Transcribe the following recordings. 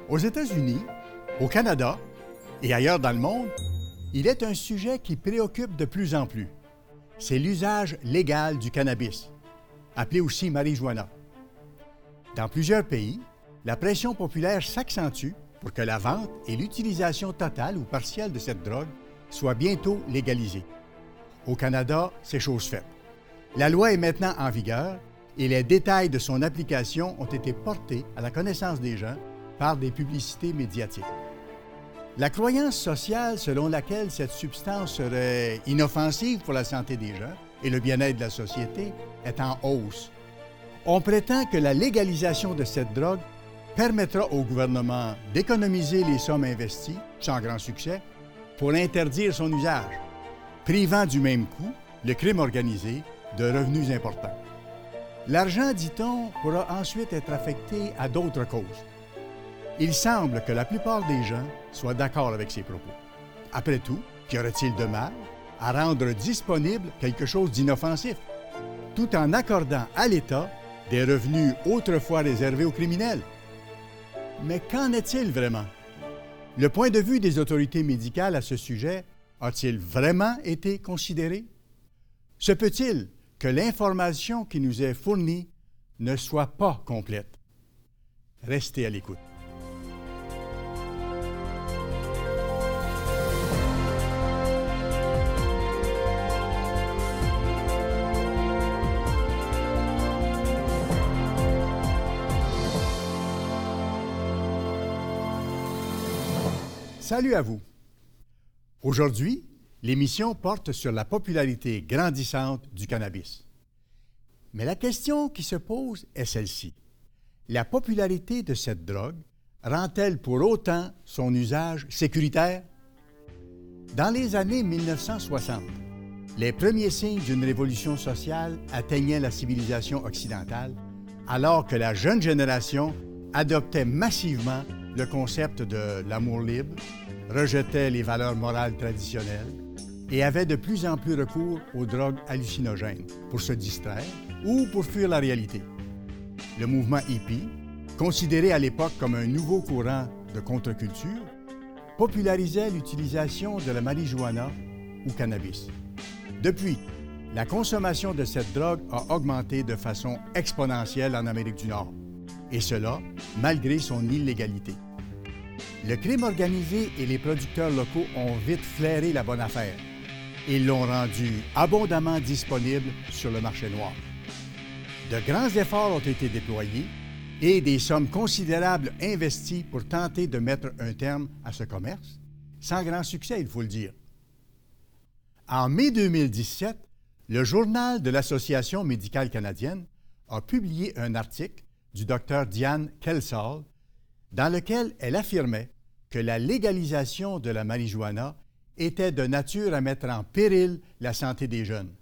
Aux États-Unis, au Canada et ailleurs dans le monde, il est un sujet qui préoccupe de plus en plus. C'est l'usage légal du cannabis, appelé aussi marijuana. Dans plusieurs pays, la pression populaire s'accentue pour que la vente et l'utilisation totale ou partielle de cette drogue soient bientôt légalisées. Au Canada, c'est chose faite. La loi est maintenant en vigueur et les détails de son application ont été portés à la connaissance des gens par des publicités médiatiques. La croyance sociale selon laquelle cette substance serait inoffensive pour la santé des gens et le bien-être de la société est en hausse. On prétend que la légalisation de cette drogue permettra au gouvernement d'économiser les sommes investies, sans grand succès, pour interdire son usage, privant du même coup le crime organisé de revenus importants. L'argent, dit-on, pourra ensuite être affecté à d'autres causes. Il semble que la plupart des gens soient d'accord avec ces propos. Après tout, qu'y aurait-il de mal à rendre disponible quelque chose d'inoffensif, tout en accordant à l'État des revenus autrefois réservés aux criminels? Mais qu'en est-il vraiment? Le point de vue des autorités médicales à ce sujet a-t-il vraiment été considéré? Se peut-il que l'information qui nous est fournie ne soit pas complète? Restez à l'écoute. Salut à vous! Aujourd'hui, l'émission porte sur la popularité grandissante du cannabis. Mais la question qui se pose est celle-ci. La popularité de cette drogue rend-elle pour autant son usage sécuritaire? Dans les années 1960, les premiers signes d'une révolution sociale atteignaient la civilisation occidentale, alors que la jeune génération adoptait massivement le concept de l'amour libre, rejetait les valeurs morales traditionnelles et avait de plus en plus recours aux drogues hallucinogènes pour se distraire ou pour fuir la réalité. Le mouvement hippie, considéré à l'époque comme un nouveau courant de contre-culture, popularisait l'utilisation de la marijuana ou cannabis. Depuis, la consommation de cette drogue a augmenté de façon exponentielle en Amérique du Nord, et cela malgré son illégalité. Le crime organisé et les producteurs locaux ont vite flairé la bonne affaire et l'ont rendue abondamment disponible sur le marché noir. De grands efforts ont été déployés et des sommes considérables investies pour tenter de mettre un terme à ce commerce, sans grand succès, il faut le dire. En mai 2017, le Journal de l'Association médicale canadienne a publié un article du Dr Diane Kelsall dans lequel elle affirmait que la légalisation de la marijuana était de nature à mettre en péril la santé des jeunes.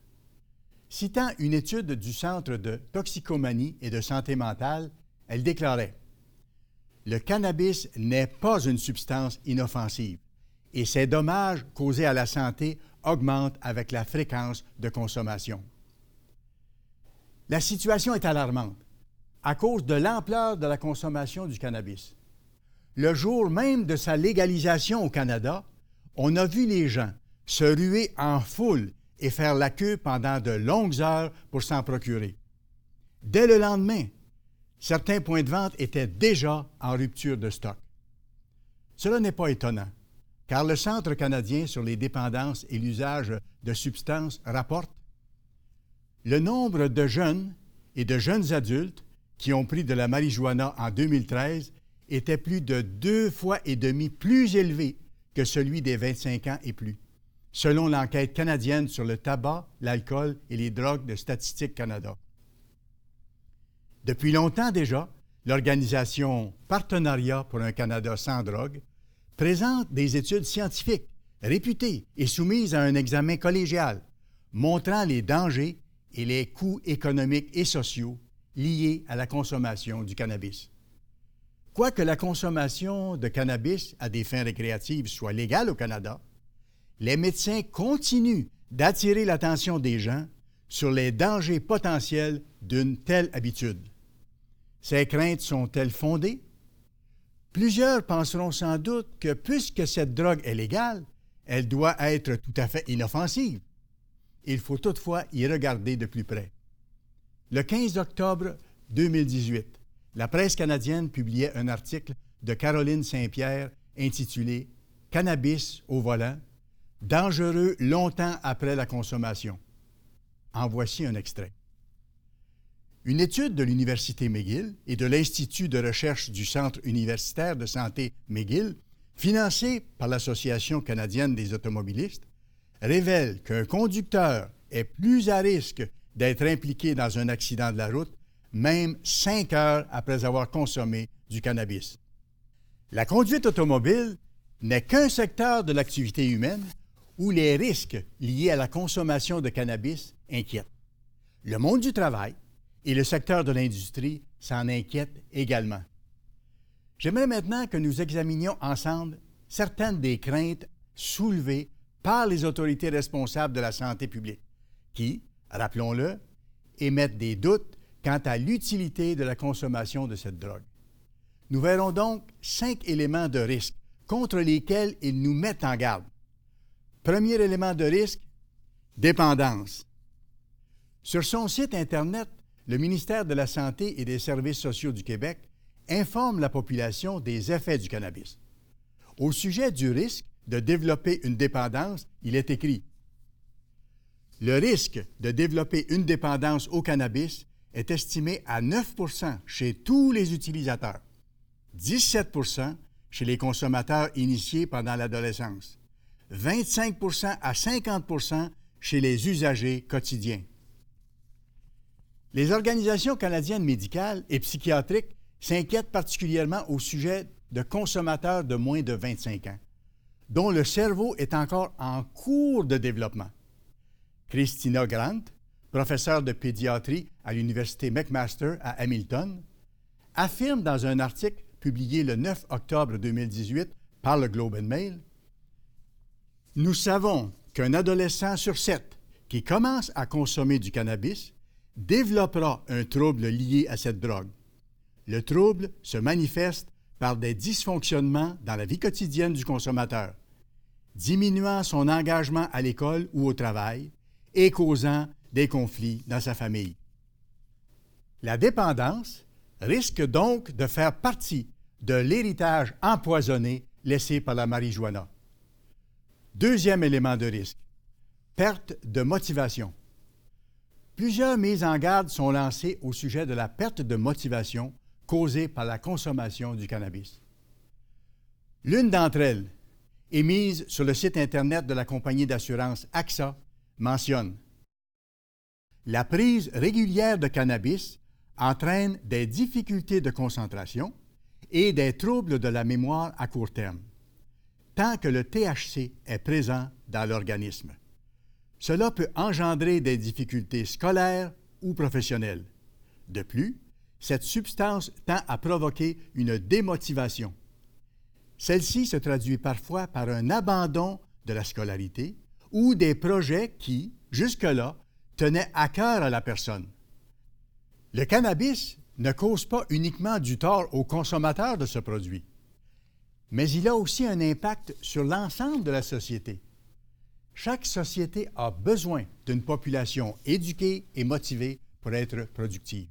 Citant une étude du Centre de toxicomanie et de santé mentale, elle déclarait « Le cannabis n'est pas une substance inoffensive et ses dommages causés à la santé augmentent avec la fréquence de consommation. » La situation est alarmante à cause de l'ampleur de la consommation du cannabis. Le jour même de sa légalisation au Canada, on a vu les gens se ruer en foule et faire la queue pendant de longues heures pour s'en procurer. Dès le lendemain, certains points de vente étaient déjà en rupture de stock. Cela n'est pas étonnant, car le Centre canadien sur les dépendances et l'usage de substances rapporte le nombre de jeunes et de jeunes adultes qui ont pris de la marijuana en 2013 était plus de 2,5 fois plus élevé que celui des 25 ans et plus, selon l'enquête canadienne sur le tabac, l'alcool et les drogues de Statistique Canada. Depuis longtemps déjà, l'organisation Partenariat pour un Canada sans drogue présente des études scientifiques réputées et soumises à un examen collégial, montrant les dangers et les coûts économiques et sociaux liés à la consommation du cannabis. Quoique la consommation de cannabis à des fins récréatives soit légale au Canada, les médecins continuent d'attirer l'attention des gens sur les dangers potentiels d'une telle habitude. Ces craintes sont-elles fondées? Plusieurs penseront sans doute que puisque cette drogue est légale, elle doit être tout à fait inoffensive. Il faut toutefois y regarder de plus près. Le 15 octobre 2018, la presse canadienne publiait un article de Caroline Saint-Pierre intitulé « Cannabis au volant, dangereux longtemps après la consommation ». En voici un extrait. Une étude de l'Université McGill et de l'Institut de recherche du Centre universitaire de santé McGill, financée par l'Association canadienne des automobilistes, révèle qu'un conducteur est plus à risque d'être impliqué dans un accident de la route, même 5 heures après avoir consommé du cannabis. La conduite automobile n'est qu'un secteur de l'activité humaine où les risques liés à la consommation de cannabis inquiètent. Le monde du travail et le secteur de l'industrie s'en inquiètent également. J'aimerais maintenant que nous examinions ensemble certaines des craintes soulevées par les autorités responsables de la santé publique qui, rappelons-le, émettent des doutes quant à l'utilité de la consommation de cette drogue. Nous verrons donc 5 éléments de risque contre lesquels ils nous mettent en garde. Premier élément de risque, dépendance. Sur son site Internet, le ministère de la Santé et des Services sociaux du Québec informe la population des effets du cannabis. Au sujet du risque de développer une dépendance, il est écrit « Le risque de développer une dépendance au cannabis est estimé à 9 % chez tous les utilisateurs, 17 % chez les consommateurs initiés pendant l'adolescence, 25 % à 50 % chez les usagers quotidiens. » Les organisations canadiennes médicales et psychiatriques s'inquiètent particulièrement au sujet de consommateurs de moins de 25 ans, dont le cerveau est encore en cours de développement. Christina Grant, professeure de pédiatrie à l'Université McMaster à Hamilton, affirme dans un article publié le 9 octobre 2018 par le Globe and Mail « Nous savons qu'un adolescent sur 7 qui commence à consommer du cannabis développera un trouble lié à cette drogue. Le trouble se manifeste par des dysfonctionnements dans la vie quotidienne du consommateur, diminuant son engagement à l'école ou au travail et causant des conflits dans sa famille. La dépendance risque donc de faire partie de l'héritage empoisonné laissé par la marijuana. Deuxième élément de risque, perte de motivation. Plusieurs mises en garde sont lancées au sujet de la perte de motivation causée par la consommation du cannabis. L'une d'entre elles, émise sur le site Internet de la compagnie d'assurance AXA, mentionne « La prise régulière de cannabis entraîne des difficultés de concentration et des troubles de la mémoire à court terme, tant que le THC est présent dans l'organisme. Cela peut engendrer des difficultés scolaires ou professionnelles. De plus, cette substance tend à provoquer une démotivation. Celle-ci se traduit parfois par un abandon de la scolarité ou des projets qui, jusque-là, tenaient à cœur à la personne. Le cannabis ne cause pas uniquement du tort aux consommateurs de ce produit, mais il a aussi un impact sur l'ensemble de la société. Chaque société a besoin d'une population éduquée et motivée pour être productive.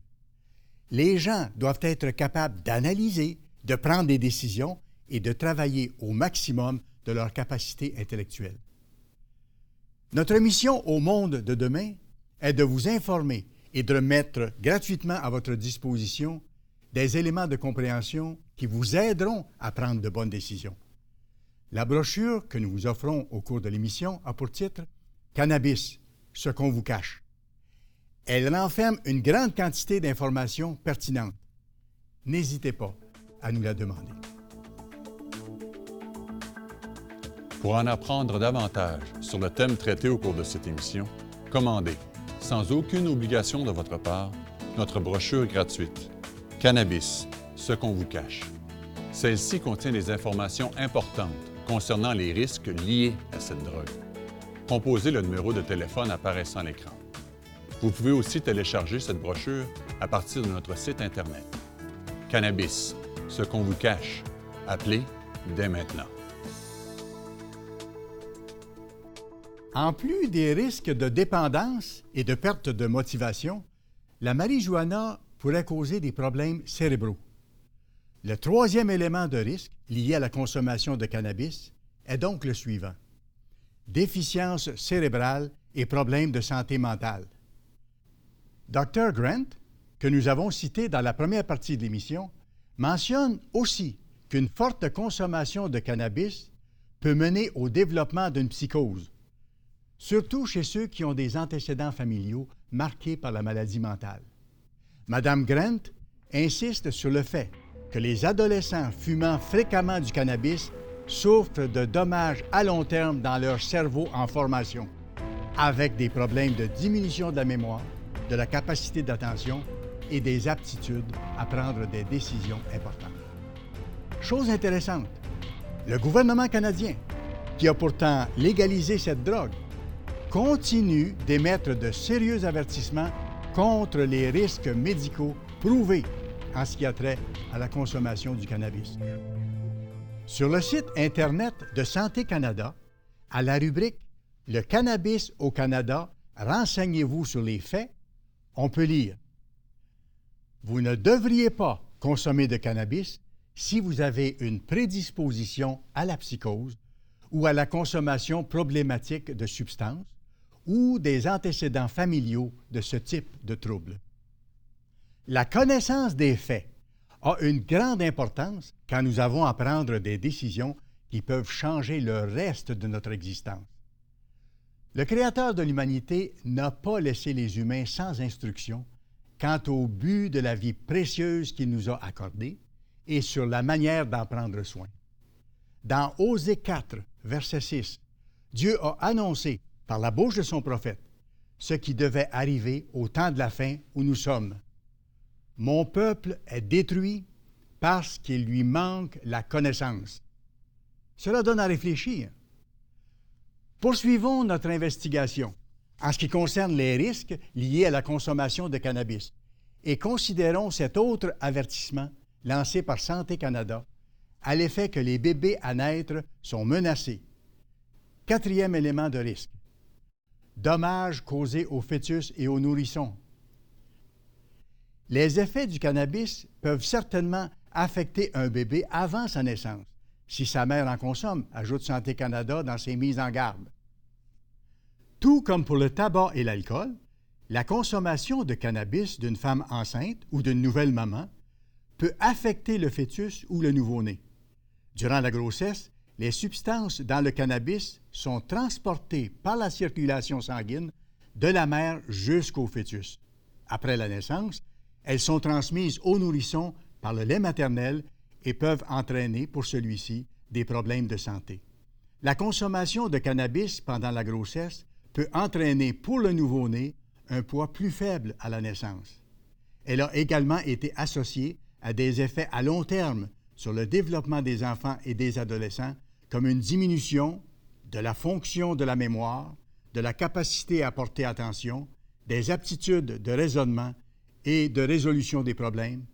Les gens doivent être capables d'analyser, de prendre des décisions et de travailler au maximum de leur capacité intellectuelle. Notre mission au monde de demain est de vous informer et de mettre gratuitement à votre disposition des éléments de compréhension qui vous aideront à prendre de bonnes décisions. La brochure que nous vous offrons au cours de l'émission a pour titre « Cannabis, ce qu'on vous cache ». Elle renferme une grande quantité d'informations pertinentes. N'hésitez pas à nous la demander. Pour en apprendre davantage sur le thème traité au cours de cette émission, commandez, sans aucune obligation de votre part, notre brochure gratuite « Cannabis, ce qu'on vous cache ». Celle-ci contient des informations importantes concernant les risques liés à cette drogue. Composez le numéro de téléphone apparaissant à l'écran. Vous pouvez aussi télécharger cette brochure à partir de notre site Internet. Cannabis, ce qu'on vous cache, Appelez dès maintenant. En plus des risques de dépendance et de perte de motivation, la marijuana pourrait causer des problèmes cérébraux. Le troisième élément de risque lié à la consommation de cannabis est donc le suivant: déficience cérébrale et problèmes de santé mentale. Dr. Grant, que nous avons cité dans la première partie de l'émission, mentionne aussi qu'une forte consommation de cannabis peut mener au développement d'une psychose, surtout chez ceux qui ont des antécédents familiaux marqués par la maladie mentale. Mme Grant insiste sur le fait que les adolescents fumant fréquemment du cannabis souffrent de dommages à long terme dans leur cerveau en formation, avec des problèmes de diminution de la mémoire, de la capacité d'attention et des aptitudes à prendre des décisions importantes. Chose intéressante, le gouvernement canadien, qui a pourtant légalisé cette drogue, continue d'émettre de sérieux avertissements contre les risques médicaux prouvés en ce qui a trait à la consommation du cannabis. Sur le site Internet de Santé Canada, à la rubrique « Le cannabis au Canada, renseignez-vous sur les faits », on peut lire « Vous ne devriez pas consommer de cannabis si vous avez une prédisposition à la psychose ou à la consommation problématique de substances ou des antécédents familiaux de ce type de troubles. » La connaissance des faits a une grande importance quand nous avons à prendre des décisions qui peuvent changer le reste de notre existence. Le Créateur de l'humanité n'a pas laissé les humains sans instruction quant au but de la vie précieuse qu'il nous a accordée et sur la manière d'en prendre soin. Dans Osée 4, verset 6, Dieu a annoncé par la bouche de son prophète ce qui devait arriver au temps de la fin où nous sommes. Mon peuple est détruit parce qu'il lui manque la connaissance. Cela donne à réfléchir. Poursuivons notre investigation en ce qui concerne les risques liés à la consommation de cannabis et considérons cet autre avertissement lancé par Santé Canada à l'effet que les bébés à naître sont menacés. Quatrième élément de risque: dommages causés aux fœtus et aux nourrissons. Les effets du cannabis peuvent certainement affecter un bébé avant sa naissance, si sa mère en consomme, ajoute Santé Canada dans ses mises en garde. Tout comme pour le tabac et l'alcool, la consommation de cannabis d'une femme enceinte ou d'une nouvelle maman peut affecter le fœtus ou le nouveau-né. Durant la grossesse, les substances dans le cannabis sont transportées par la circulation sanguine de la mère jusqu'au fœtus. Après la naissance, elles sont transmises au nourrisson par le lait maternel et peuvent entraîner pour celui-ci des problèmes de santé. La consommation de cannabis pendant la grossesse peut entraîner pour le nouveau-né un poids plus faible à la naissance. Elle a également été associée à des effets à long terme sur le développement des enfants et des adolescents, comme une diminution de la fonction de la mémoire, de la capacité à porter attention, des aptitudes de raisonnement et de résolution des problèmes,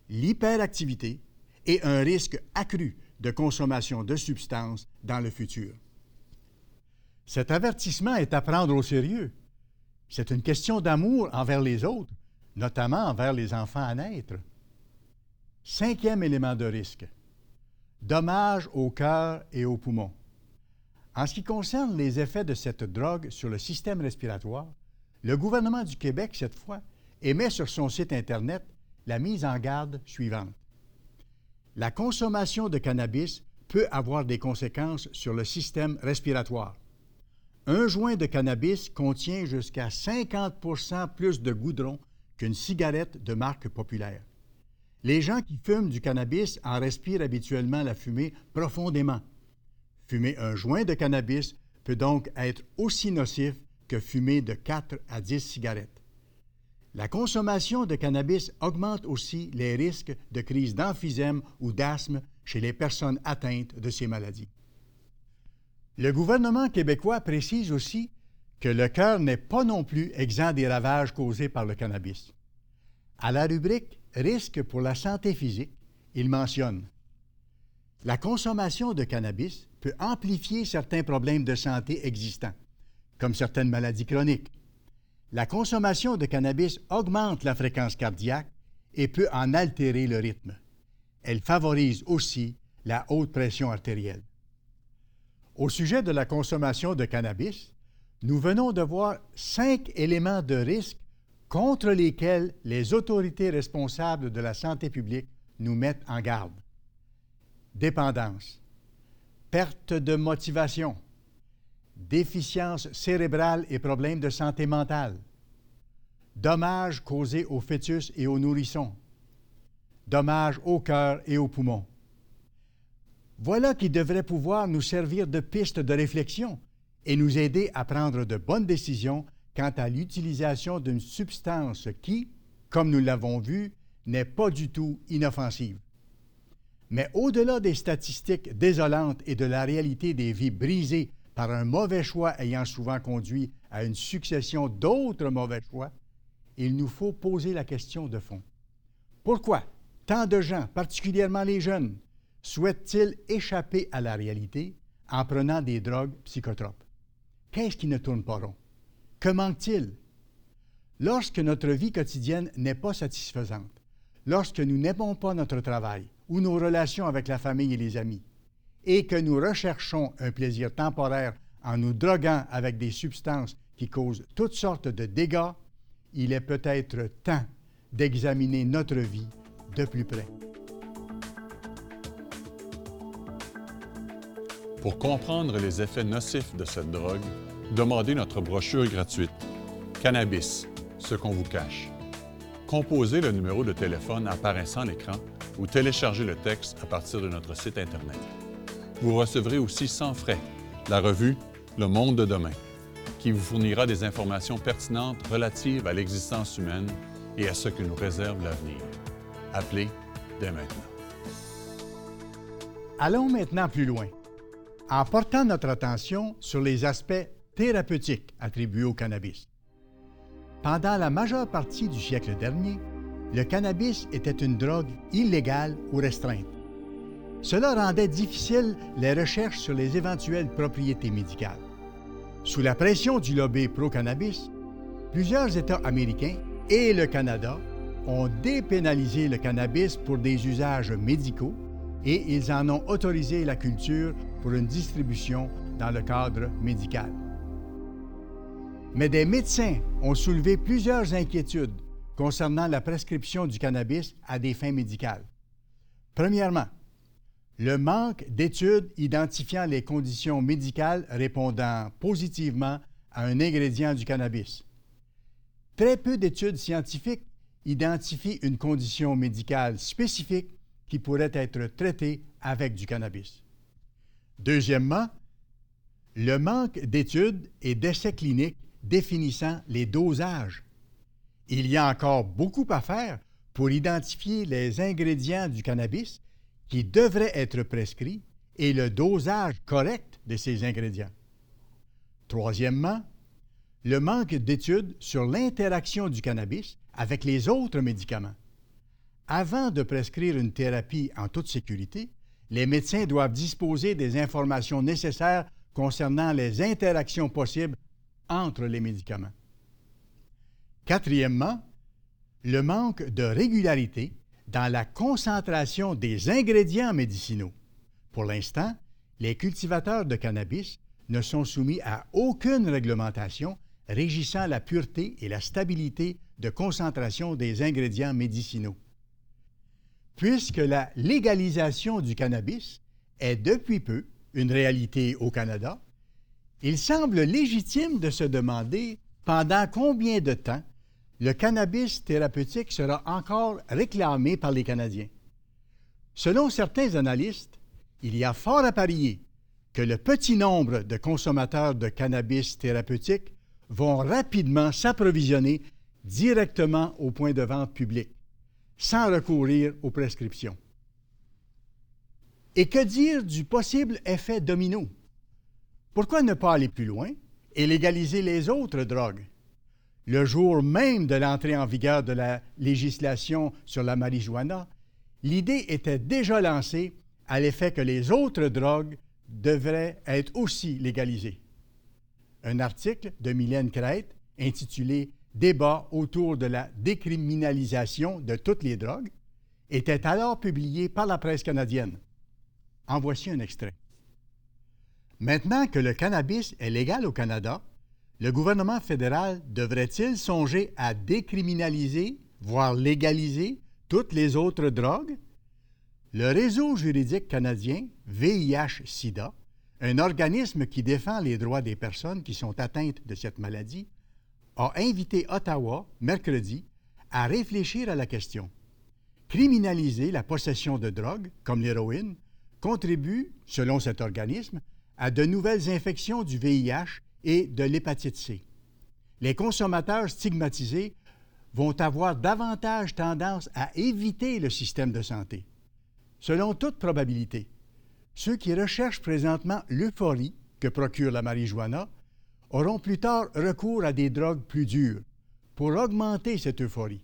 l'hyperactivité et un risque accru de consommation de substances dans le futur. Cet avertissement est à prendre au sérieux. C'est une question d'amour envers les autres, notamment envers les enfants à naître. Cinquième élément de risque: dommages au cœur et aux poumons. En ce qui concerne les effets de cette drogue sur le système respiratoire, le gouvernement du Québec, cette fois, émet sur son site Internet la mise en garde suivante. La consommation de cannabis peut avoir des conséquences sur le système respiratoire. Un joint de cannabis contient jusqu'à 50% plus de goudron qu'une cigarette de marque populaire. Les gens qui fument du cannabis en respirent habituellement la fumée profondément. Fumer un joint de cannabis peut donc être aussi nocif que fumer de 4 à 10 cigarettes. La consommation de cannabis augmente aussi les risques de crise d'emphysème ou d'asthme chez les personnes atteintes de ces maladies. Le gouvernement québécois précise aussi que le cœur n'est pas non plus exempt des ravages causés par le cannabis. À la rubrique « Risques pour la santé physique », il mentionne La consommation de cannabis peut amplifier certains problèmes de santé existants, comme certaines maladies chroniques. La consommation de cannabis augmente la fréquence cardiaque et peut en altérer le rythme. Elle favorise aussi la haute pression artérielle. Au sujet de la consommation de cannabis, nous venons de voir 5 éléments de risque contre lesquels les autorités responsables de la santé publique nous mettent en garde. Dépendance, perte de motivation, déficience cérébrale et problèmes de santé mentale, dommages causés au fœtus et aux nourrissons, dommages au cœur et aux poumons. Voilà qui devrait pouvoir nous servir de piste de réflexion et nous aider à prendre de bonnes décisions quant à l'utilisation d'une substance qui, comme nous l'avons vu, n'est pas du tout inoffensive. Mais au-delà des statistiques désolantes et de la réalité des vies brisées par un mauvais choix ayant souvent conduit à une succession d'autres mauvais choix, il nous faut poser la question de fond. Pourquoi tant de gens, particulièrement les jeunes, souhaitent-ils échapper à la réalité en prenant des drogues psychotropes? Qu'est-ce qui ne tourne pas rond? Que manque-t-il? Lorsque notre vie quotidienne n'est pas satisfaisante, lorsque nous n'aimons pas notre travail ou nos relations avec la famille et les amis, et que nous recherchons un plaisir temporaire en nous droguant avec des substances qui causent toutes sortes de dégâts, il est peut-être temps d'examiner notre vie de plus près. Pour comprendre les effets nocifs de cette drogue, demandez notre brochure gratuite « Cannabis, ce qu'on vous cache ». Composez le numéro de téléphone apparaissant à l'écran ou téléchargez le texte à partir de notre site Internet. Vous recevrez aussi sans frais la revue « Le monde de demain » qui vous fournira des informations pertinentes relatives à l'existence humaine et à ce que nous réserve l'avenir. Appelez dès maintenant. Allons maintenant plus loin, en portant notre attention sur les aspects thérapeutiques attribués au cannabis. Pendant la majeure partie du siècle dernier, le cannabis était une drogue illégale ou restreinte. Cela rendait difficile les recherches sur les éventuelles propriétés médicales. Sous la pression du lobby pro-cannabis, plusieurs États américains et le Canada ont dépénalisé le cannabis pour des usages médicaux et ils en ont autorisé la culture pour une distribution dans le cadre médical. Mais des médecins ont soulevé plusieurs inquiétudes concernant la prescription du cannabis à des fins médicales. Premièrement, le manque d'études identifiant les conditions médicales répondant positivement à un ingrédient du cannabis. Très peu d'études scientifiques identifient une condition médicale spécifique qui pourrait être traitée avec du cannabis. Deuxièmement, le manque d'études et d'essais cliniques définissant les dosages. Il y a encore beaucoup à faire pour identifier les ingrédients du cannabis qui devraient être prescrits et le dosage correct de ces ingrédients. Troisièmement, le manque d'études sur l'interaction du cannabis avec les autres médicaments. Avant de prescrire une thérapie en toute sécurité, les médecins doivent disposer des informations nécessaires concernant les interactions possibles entre les médicaments. Quatrièmement, le manque de régularité dans la concentration des ingrédients médicinaux. Pour l'instant, les cultivateurs de cannabis ne sont soumis à aucune réglementation régissant la pureté et la stabilité de concentration des ingrédients médicinaux. Puisque la légalisation du cannabis est depuis peu une réalité au Canada, il semble légitime de se demander pendant combien de temps le cannabis thérapeutique sera encore réclamé par les Canadiens. Selon certains analystes, il y a fort à parier que le petit nombre de consommateurs de cannabis thérapeutique vont rapidement s'approvisionner directement au point de vente public, sans recourir aux prescriptions. Et que dire du possible effet domino? Pourquoi ne pas aller plus loin et légaliser les autres drogues? Le jour même de l'entrée en vigueur de la législation sur la marijuana, l'idée était déjà lancée à l'effet que les autres drogues devraient être aussi légalisées. Un article de Mylène Crête intitulé « Débat autour de la décriminalisation de toutes les drogues » était alors publié par la presse canadienne. En voici un extrait. Maintenant que le cannabis est légal au Canada, le gouvernement fédéral devrait-il songer à décriminaliser, voire légaliser, toutes les autres drogues? Le Réseau juridique canadien VIH-Sida, un organisme qui défend les droits des personnes qui sont atteintes de cette maladie, a invité Ottawa, mercredi, à réfléchir à la question. Criminaliser la possession de drogues, comme l'héroïne, contribue, selon cet organisme, à de nouvelles infections du VIH et de l'hépatite C. Les consommateurs stigmatisés vont avoir davantage tendance à éviter le système de santé. Selon toute probabilité, ceux qui recherchent présentement l'euphorie que procure la marijuana auront plus tard recours à des drogues plus dures pour augmenter cette euphorie.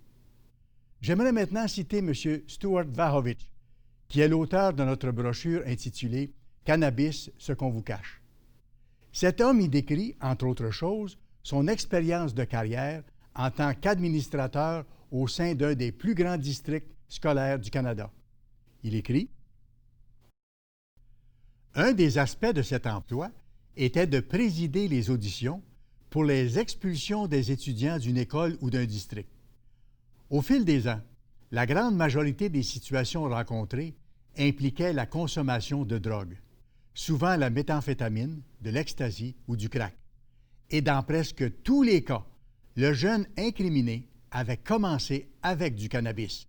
J'aimerais maintenant citer M. Stuart Wachowicz, qui est l'auteur de notre brochure intitulée « Cannabis, ce qu'on vous cache ». Cet homme y décrit, entre autres choses, son expérience de carrière en tant qu'administrateur au sein d'un des plus grands districts scolaires du Canada. Il écrit « Un des aspects de cet emploi était de présider les auditions pour les expulsions des étudiants d'une école ou d'un district. Au fil des ans, la grande majorité des situations rencontrées impliquaient la consommation de drogue, souvent la méthamphétamine, de l'ecstasy ou du crack. Et dans presque tous les cas, le jeune incriminé avait commencé avec du cannabis.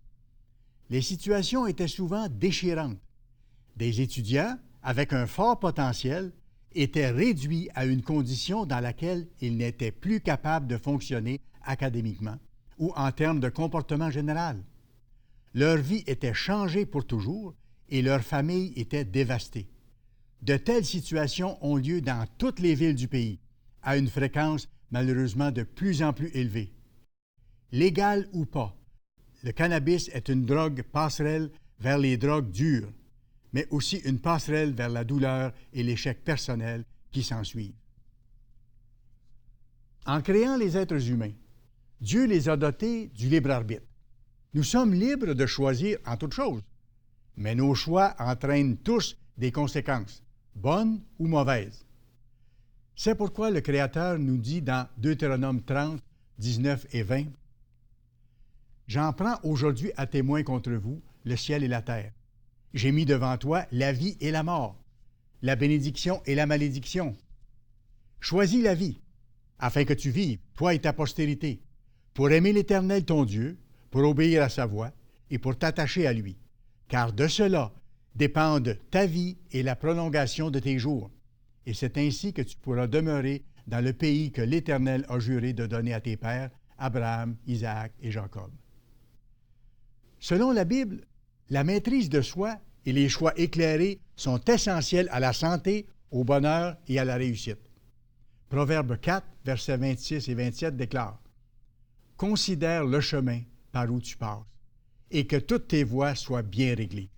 Les situations étaient souvent déchirantes. Des étudiants avec un fort potentiel étaient réduits à une condition dans laquelle ils n'étaient plus capables de fonctionner académiquement ou en termes de comportement général. Leur vie était changée pour toujours et leur famille était dévastée. De telles situations ont lieu dans toutes les villes du pays, à une fréquence malheureusement de plus en plus élevée. Légal ou pas, le cannabis est une drogue passerelle vers les drogues dures, mais aussi une passerelle vers la douleur et l'échec personnel qui s'ensuivent. En créant les êtres humains, Dieu les a dotés du libre arbitre. Nous sommes libres de choisir en toutes choses, mais nos choix entraînent tous des conséquences, bonnes ou mauvaises. C'est pourquoi le Créateur nous dit dans Deutéronome 30, 19 et 20, « J'en prends aujourd'hui à témoin contre vous le ciel et la terre. J'ai mis devant toi la vie et la mort, la bénédiction et la malédiction. Choisis la vie, afin que tu vives, toi et ta postérité, pour aimer l'Éternel ton Dieu, pour obéir à sa voix et pour t'attacher à lui, car de cela dépendent ta vie et la prolongation de tes jours. Et c'est ainsi que tu pourras demeurer dans le pays que l'Éternel a juré de donner à tes pères, Abraham, Isaac et Jacob. » Selon la Bible, la maîtrise de soi et les choix éclairés sont essentiels à la santé, au bonheur et à la réussite. Proverbe 4, versets 26 et 27 déclare « Considère le chemin par où tu passes, et que toutes tes voies soient bien réglées.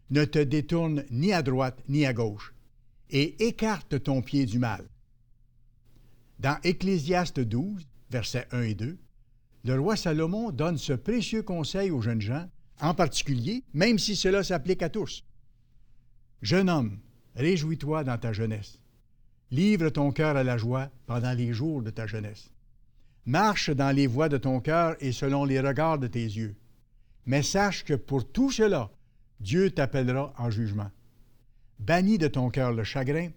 Ne te détourne ni à droite ni à gauche, et écarte ton pied du mal. » Dans Ecclésiaste 12, versets 1 et 2, le roi Salomon donne ce précieux conseil aux jeunes gens, en particulier, même si cela s'applique à tous. « Jeune homme, réjouis-toi dans ta jeunesse. Livre ton cœur à la joie pendant les jours de ta jeunesse. Marche dans les voies de ton cœur et selon les regards de tes yeux. Mais sache que pour tout cela, Dieu t'appellera en jugement. Bannis de ton cœur le chagrin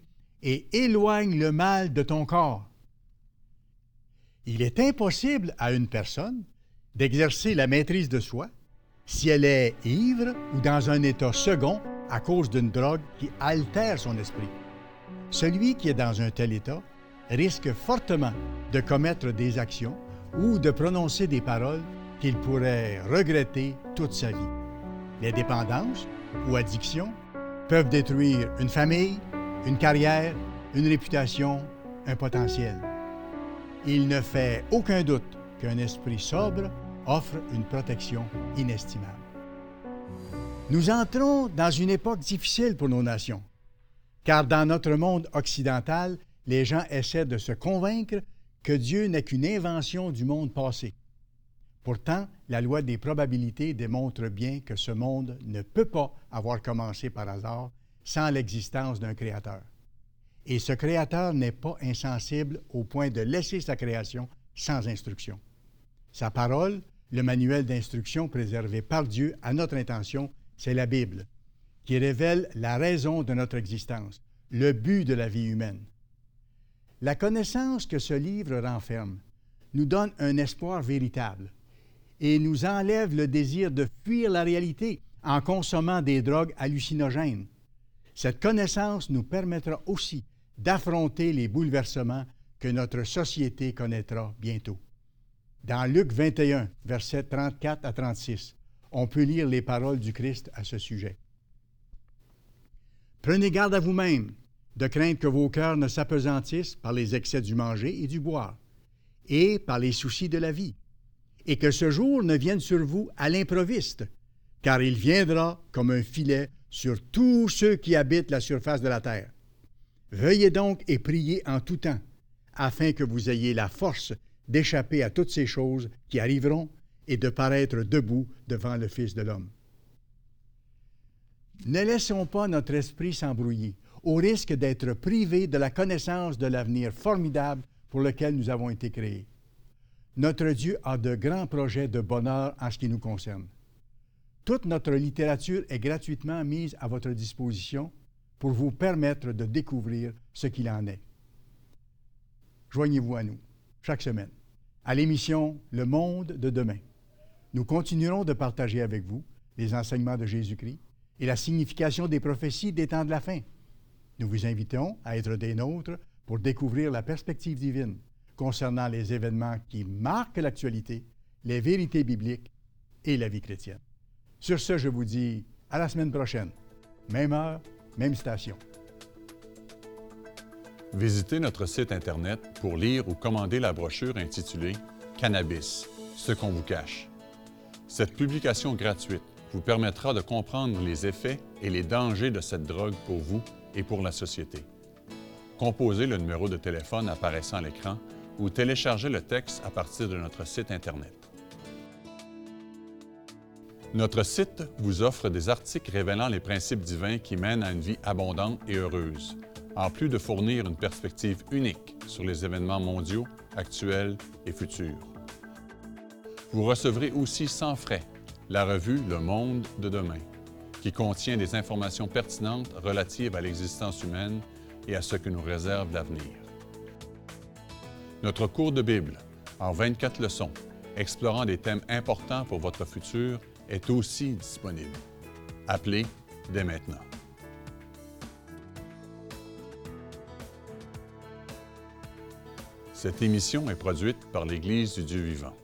et éloigne le mal de ton corps. » Il est impossible à une personne d'exercer la maîtrise de soi si elle est ivre ou dans un état second à cause d'une drogue qui altère son esprit. Celui qui est dans un tel état risque fortement de commettre des actions ou de prononcer des paroles qu'il pourrait regretter toute sa vie. Les dépendances ou addictions peuvent détruire une famille, une carrière, une réputation, un potentiel. Il ne fait aucun doute qu'un esprit sobre offre une protection inestimable. Nous entrons dans une époque difficile pour nos nations, car dans notre monde occidental, les gens essaient de se convaincre que Dieu n'est qu'une invention du monde passé. Pourtant, la loi des probabilités démontre bien que ce monde ne peut pas avoir commencé par hasard sans l'existence d'un Créateur. Et ce Créateur n'est pas insensible au point de laisser sa création sans instruction. Sa parole, le manuel d'instruction préservé par Dieu à notre intention, c'est la Bible, qui révèle la raison de notre existence, le but de la vie humaine. La connaissance que ce livre renferme nous donne un espoir véritable et nous enlève le désir de fuir la réalité en consommant des drogues hallucinogènes. Cette connaissance nous permettra aussi d'affronter les bouleversements que notre société connaîtra bientôt. Dans Luc 21, versets 34 à 36, on peut lire les paroles du Christ à ce sujet. « Prenez garde à vous-même, de crainte que vos cœurs ne s'apesantissent par les excès du manger et du boire, et par les soucis de la vie, et que ce jour ne vienne sur vous à l'improviste, car il viendra comme un filet sur tous ceux qui habitent la surface de la terre. Veuillez donc et priez en tout temps, afin que vous ayez la force d'échapper à toutes ces choses qui arriveront et de paraître debout devant le Fils de l'homme. » Ne laissons pas notre esprit s'embrouiller, au risque d'être privés de la connaissance de l'avenir formidable pour lequel nous avons été créés. Notre Dieu a de grands projets de bonheur en ce qui nous concerne. Toute notre littérature est gratuitement mise à votre disposition pour vous permettre de découvrir ce qu'il en est. Joignez-vous à nous, chaque semaine, à l'émission Le Monde de demain. Nous continuerons de partager avec vous les enseignements de Jésus-Christ et la signification des prophéties des temps de la fin. Nous vous invitons à être des nôtres pour découvrir la perspective divine concernant les événements qui marquent l'actualité, les vérités bibliques et la vie chrétienne. Sur ce, je vous dis à la semaine prochaine. Même heure, même station. Visitez notre site Internet pour lire ou commander la brochure intitulée « Cannabis, ce qu'on vous cache ». Cette publication gratuite vous permettra de comprendre les effets et les dangers de cette drogue pour vous et pour la société. Composez le numéro de téléphone apparaissant à l'écran ou téléchargez le texte à partir de notre site Internet. Notre site vous offre des articles révélant les principes divins qui mènent à une vie abondante et heureuse, en plus de fournir une perspective unique sur les événements mondiaux, actuels et futurs. Vous recevrez aussi sans frais la revue Le Monde de demain, qui contient des informations pertinentes relatives à l'existence humaine et à ce que nous réserve l'avenir. Notre cours de Bible, en 24 leçons, explorant des thèmes importants pour votre futur, est aussi disponible. Appelez dès maintenant. Cette émission est produite par l'Église du Dieu vivant.